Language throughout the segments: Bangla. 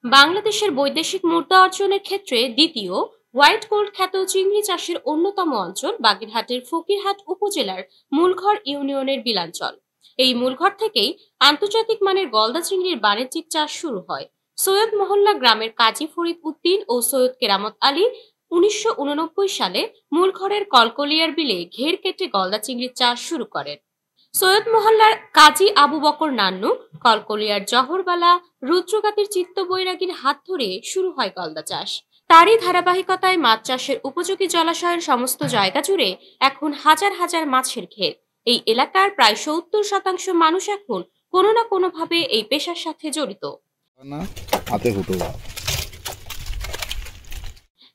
বাংলাদেশের বৈদেশিক মুদ্রা অর্জনের ক্ষেত্রে দ্বিতীয় হোয়াইট গোল্ড খ্যাত চিংড়ি চাষের অন্যতম অঞ্চল বাগেরহাটের ফকিরহাট উপজেলার মূলঘর ইউনিয়নের বিলাঞ্চল। এই মূলঘর থেকেই আন্তর্জাতিক মানের গলদা চিংড়ির বাণিজ্যিক চাষ শুরু হয়। সৈয়দ মহল্লা গ্রামের কাজী ফরিদ উদ্দিন ও সৈয়দ কেরামত আলী 1989 সালে মূলঘরের কলকলিয়ার বিলে ঘের কেটে গলদা চিংড়ির চাষ শুরু করেন। সৈয়দ মহল্লার কাজী আবু বকর নান্নু, কলকলিয়ার জহরবালা, রুদ্রগাতির চিত্ত বৈরাগীর হাত ধরে শুরু হয় গলদা চাষ। তারই ধারাবাহিকতায় মাছ চাষের উপযোগী জলাশয়ের সমস্ত জায়গা জুড়ে এখন হাজার হাজার মাছের ঘের। এই এলাকার প্রায় 70% মানুষ এখন কোনো না কোনোভাবে এই পেশার সাথে জড়িত।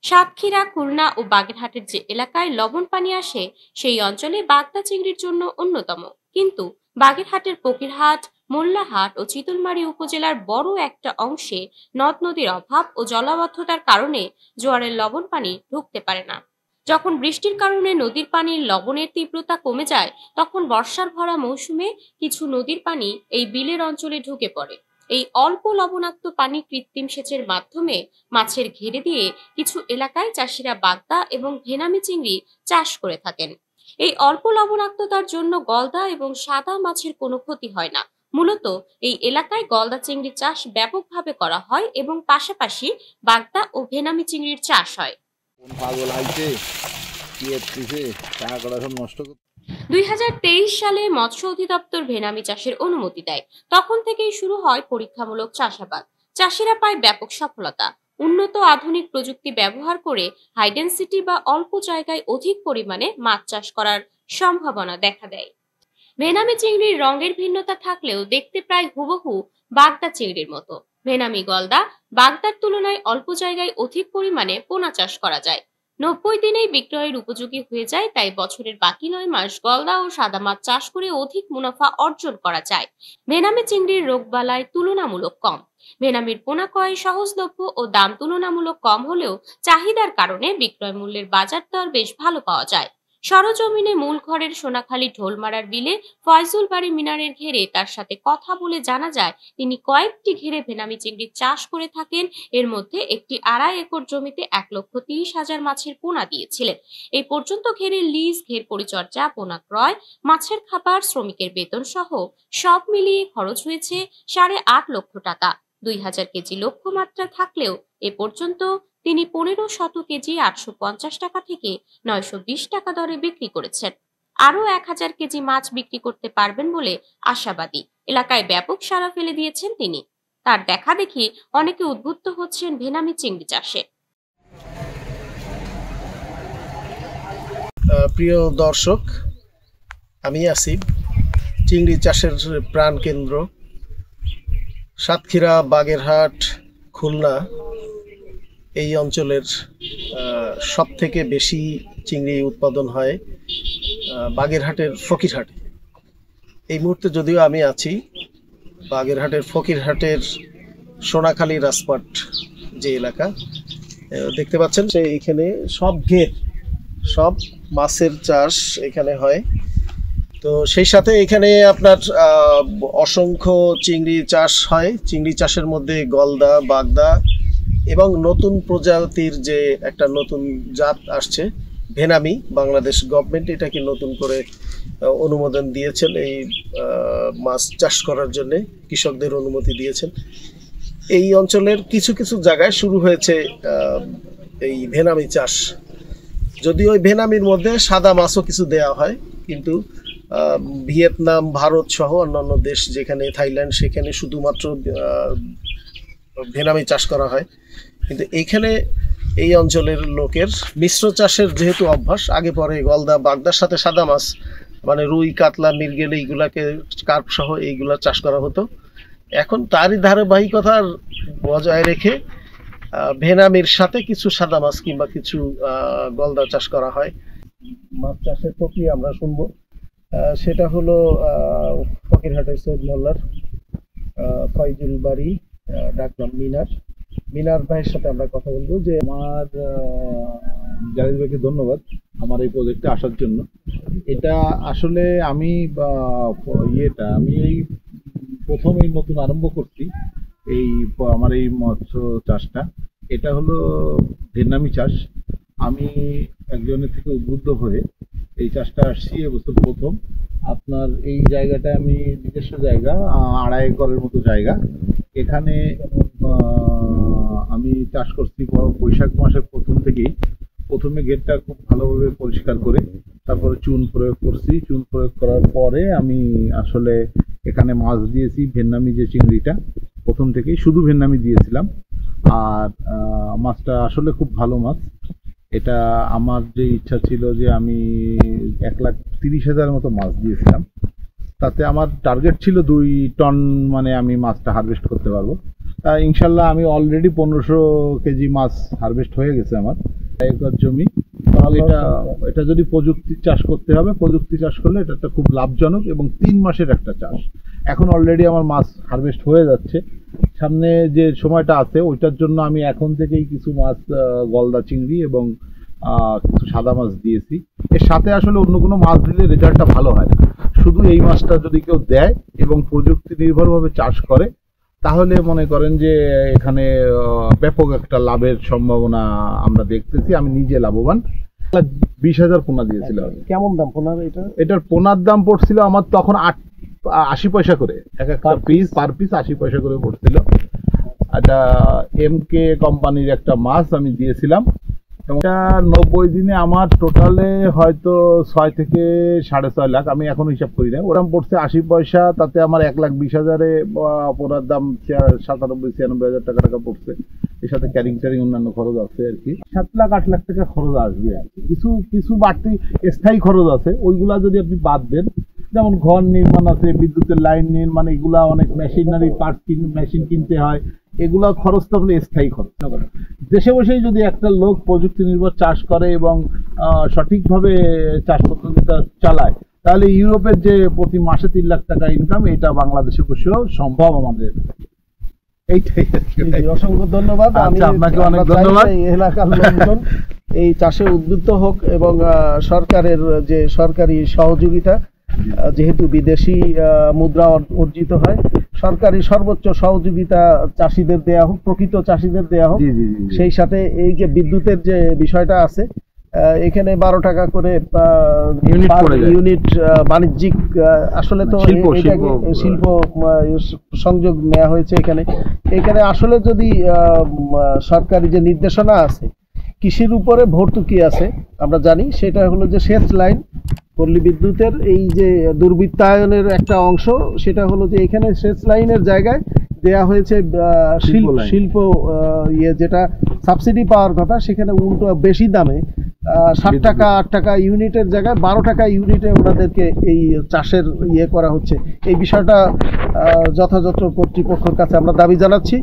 সাতক্ষীরা, খুলনা ও বাগেরহাটের যে এলাকায় লবণ পানি আসে সেই অঞ্চলে বাগদা চিংড়ির জন্য অন্যতম। কিন্তু বাগেরহাটের ফকিরহাট, মোল্লাহাট ও চিতলমারী উপজেলার বড় একটা অংশে নদ নদীর অভাব ও জলাবদ্ধতার কারণে জোয়ারের লবণ পানি ঢুকতে পারে না। যখন বৃষ্টির কারণে নদীর পানির লবণের তীব্রতা কমে যায়, তখন বর্ষার ভরা মৌসুমে কিছু নদীর পানি এই বিলের অঞ্চলে ঢুকে পড়ে। এই অল্প লবণাক্ত পানি কৃত্রিম সেচের মাধ্যমে মাছের ঘেরে দিয়ে কিছু এলাকায় চাষিরা বাগদা এবং ভেনামি চিংড়ি চাষ করে থাকেন। এই অল্প লবণাক্ততার জন্য গলদা এবং সাদা মাছের কোনো ক্ষতি হয় না। মূলত এই এলাকায় গলদা চিংড়ি চাষ ব্যাপকভাবে করা হয় এবং পাশাপাশি বাগদা ও ভেনামি চিংড়ির চাষ হয়। 2023 সালে মৎস্য অধিদপ্তর ভেনামি চাষের অনুমতি দেয়। তখন থেকেই শুরু হয় পরীক্ষামূলক চাষাবাদ। চাষিরা পায় ব্যাপক সফলতা। উন্নত আধুনিক প্রযুক্তি ব্যবহার করে হাই ডেনসিটি বা অল্প জায়গায় অধিক পরিমাণে মাছ চাষ করার সম্ভাবনা দেখা দেয়। ভেনামি চিংড়ির রঙের ভিন্নতা থাকলেও দেখতে প্রায় হুবহু বাগদা চিংড়ির মতো। ভেনামি গলদা বাগদার তুলনায় অল্প জায়গায় অধিক পরিমাণে পোনা চাষ করা যায়। 90 দিনেই বিক্রয়ের উপযোগী হয়ে যায়, তাই বছরের বাকি 9 মাস গলদা ও সাদা মাছ চাষ করে অধিক মুনাফা অর্জন করা যায়। ভেনামি চিংড়ির রোগবালাই তুলনামূলক কম। ভেনামির পোনা ক্রয় সহজলভ্য ও দাম তুলনামূলক কম হলেও চাহিদার কারণে বিক্রয় মূল্যের বাজার দর বেশ ভালো পাওয়া যায়। সরজমিনে মূল ঘরের সোনাখালী ঢোলমারার বিলে ফয়জুল বাড়ি মিনারের ঘেরে তার সাথে কথা বলে জানা যায় তিনি কয়েকটি ঘেরে ভেনামি চিংড়ি চাষ করে থাকেন। এর মধ্যে একটি 2.5 একর জমিতে 1,30,000 মাছের পোনা দিয়েছিলেন। এই পর্যন্ত ঘেরের লিজ, ঘের পরিচর্যা, পোনা ক্রয়, মাছের খাবার, শ্রমিকের বেতন সহ সব মিলিয়ে খরচ হয়েছে 8.5 লক্ষ টাকা। 2000 কেজি লক্ষ্যমাত্রা থাকলেও এ পর্যন্ত তিনি 1500 কেজি 850 টাকা থেকে 920 টাকা দরে বিক্রি করেছেন। আরো 1000 কেজি মাছ বিক্রি করতে পারবেন বলে আশাবাদী। এলাকায় ব্যাপক সাড়া ফেলে দিয়েছেন তিনি। তার দেখা দেখি অনেকে উদ্বুদ্ধ হচ্ছেন ভেনামি চিংড়ি চাষে। প্রিয় দর্শক, আমি আসিফ। চিংড়ি চাষের প্রাণ কেন্দ্র সাতক্ষীরা, বাগেরহাট, খুলনা এই অঞ্চলের সব থেকে বেশি চিংড়ি উৎপাদন হয় বাগেরহাটের ফকিরহাটে। এই মুহূর্তে যদিও আমি আছি বাগেরহাটের ফকিরহাটের সোনাখালী রাজপাট যে এলাকা দেখতে পাচ্ছেন, এইখানে সব ঘের, সব মাছের চাষ এখানে হয়। তো সেই সাথে এখানে আপনার অসংখ্য চিংড়ি চাষ হয়। চিংড়ি চাষের মধ্যে গলদা, বাগদা এবং নতুন প্রজাতির যে একটা নতুন জাত আসছে ভেনামি, বাংলাদেশ গভর্নমেন্ট এটাকে নতুন করে অনুমোদন দিয়েছেন। এই মাছ চাষ করার জন্য কৃষকদের অনুমতি দিয়েছেন। এই অঞ্চলের কিছু কিছু জায়গায় শুরু হয়েছে এই ভেনামি চাষ। যদিও ওই ভেনামির মধ্যে সাদা মাছও কিছু দেওয়া হয়, কিন্তু ভিয়েতনাম, ভারত সহ অন্যান্য দেশ যেখানে, থাইল্যান্ড, সেখানে শুধুমাত্র ভেনামি চাষ করা হয়। কিন্তু এইখানে এই অঞ্চলের লোকের মিশ্র চাষের যেহেতু অভ্যাস, আগে পরে গলদা, বাগদার সাথে সাদা মাছ মানে রুই, কাতলা, মৃগেল এইগুলাকে, কার্প সহ এইগুলা চাষ করা হতো। এখন তারই ধারাবাহিকতা বজায় রেখে ভেনামির সাথে কিছু সাদা মাছ কিংবা কিছু গলদা চাষ করা হয়। মাছ চাষের প্রক্রিয়া আমরা শুনবো। সেটা হলো ফকিরহাটের সৈয়দ মোল্লার ফয়জুল বাড়ি, ডাকনাম মিনার ভাইয়ের সাথে আমরা কথা বলবো। যে আমার জাহিদ ভাইকে ধন্যবাদ আমার এই প্রজেক্টে আসার জন্য। এটা আসলে আমি এই প্রথমেই নতুন আরম্ভ করছি। আমার এই মৎস্য চাষটা, এটা হলো ভিয়েতনামি চাষ। আমি একজনের থেকে উদ্বুদ্ধ হয়ে এই চাষটা আসছি এবছর প্রথম। আপনার এই জায়গাটা আমি নিজস্ব জায়গা, 2.5 একরের মতো জায়গা। এখানে আমি চাষ করছি বৈশাখ মাসের প্রথম থেকেই। প্রথমে গেটটা খুব ভালোভাবে পরিষ্কার করে তারপরে চুন প্রয়োগ করছি। চুন প্রয়োগ করার পরে আমি আসলে এখানে মাছ দিয়েছি ভিয়েতনামি যে চিংড়িটা, প্রথম থেকেই শুধু ভিয়েতনামি দিয়েছিলাম। আর মাছটা আসলে খুব ভালো মাছ। এটা আমার যে ইচ্ছা ছিল যে আমি 1,30,000 মতো মাছ দিয়েছিলাম, তাতে আমার টার্গেট ছিল 2 টন, মানে আমি মাছটা হারভেস্ট করতে পারবো। তা ইনশাল্লাহ আমি অলরেডি 1500 কেজি মাছ হারভেস্ট হয়ে গেছে আমার 1 একর জমি। এটা যদি প্রযুক্তি চাষ করতে হবে, প্রযুক্তি চাষ করলে এটা একটা খুব লাভজনক এবং 3 মাসের একটা চাষ। এখন অলরেডি আমার মাছ হারভেস্ট হয়ে যাচ্ছে। সামনে যে সময়টা আছে ওইটার জন্য আমি এখন থেকেই কিছু মাছ, গলদা চিংড়ি এবং কিছু সাদা মাছ দিয়েছি। এর সাথে আসলে অন্য কোনো মাছ দিলে রেজাল্টটা ভালো হয় না। শুধু এই মাছটা যদি কেউ দেয় এবং প্রযুক্তি নির্ভরভাবে চাষ করে, তাহলে মনে করেন যে এখানে ব্যাপক একটা লাভের সম্ভাবনা আমরা দেখতেছি। আমি নিজে লাভবান। 20,000 পোনা দিয়েছিলাম। কেমন দাম পোনার? এটার পোনার দাম পড়ছিল আমার তখন 80 পয়সা করে, এক একটা পিস, পার পিস 80 পয়সা করে পড়ছিল। এটা MK কোম্পানির একটা মাছ আমি দিয়েছিলাম। এটা 90 দিনে আমার টোটালে হয়তো 6 থেকে 6.5 লাখ, আমি এখন হিসাব করি না, ওরকম পড়ছে 80 পয়সা। তাতে আমার 1,20,000-এ পোনার দাম 97-96 হাজার টাকা পড়ছে। এর সাথে ক্যারিং অন্যান্য খরচ আছে আর কি। 7 লাখ 8 লাখ টাকা খরচ আসবে আর কি। কিছু বাড়তি স্থায়ী খরচ আছে, ওইগুলা যদি আপনি বাদ দেন, যেমন ঘর নির্মাণ আছে, বিদ্যুতের লাইন নির্মাণ, এগুলা অনেক মেশিনারি পার্ট মেশিন কিনতে হয়, এগুলা খরচ তো স্থায়ী খরচ। দেশে বসেই যদি একটা লোক প্রযুক্তি নির্ভর চাষ করে এবং সঠিকভাবে চাষ পদ্ধতিটা চালায়, তাহলে ইউরোপের যে প্রতি মাসে 3 লাখ টাকা ইনকাম, এটা বাংলাদেশে বসেও সম্ভব আমাদের। এইটাই। অসংখ্য ধন্যবাদ। আপনাকে অনেক ধন্যবাদ। এলাকার লোকজন এই চাষে উদ্বুদ্ধ হোক এবং সরকারের যে সরকারি সহযোগিতা, যেহেতু বিদেশি মুদ্রা অর্জিত হয়, সরকারি সর্বোচ্চ সহযোগিতা চাষিদের দেয়া হোক, প্রকৃত চাষিদের দেয়া হোক। সেই সাথে এই যে বিদ্যুতের যে বিষয়টা আছে, এখানে 12 টাকা করে ইউনিট বাণিজ্যিক, আসলে তো শিল্প সংযোগ নেওয়া হয়েছে এখানে আসলে যদি সরকারি যে নির্দেশনা আছে, কৃষির উপরে ভর্তুকি আছে, আমরা জানি সেটা হলো যে সেচ লাইন, পল্লী বিদ্যুতের এই যে দুর্বৃত্তায়নের একটা অংশ, সেটা হলো যে এখানে সেচ লাইনের জায়গায় দেয়া হয়েছে শিল্প যেটা সাবসিডি পাওয়ার কথা, সেখানে উল্টো বেশি দামে 7 টাকা 8 টাকা ইউনিটের জায়গায় 12 টাকা ইউনিটে ওনাদেরকে এই চাষের করা হচ্ছে। এই বিষয়টা যথাযথ কর্তৃপক্ষের কাছে আমরা দাবি জানাচ্ছি।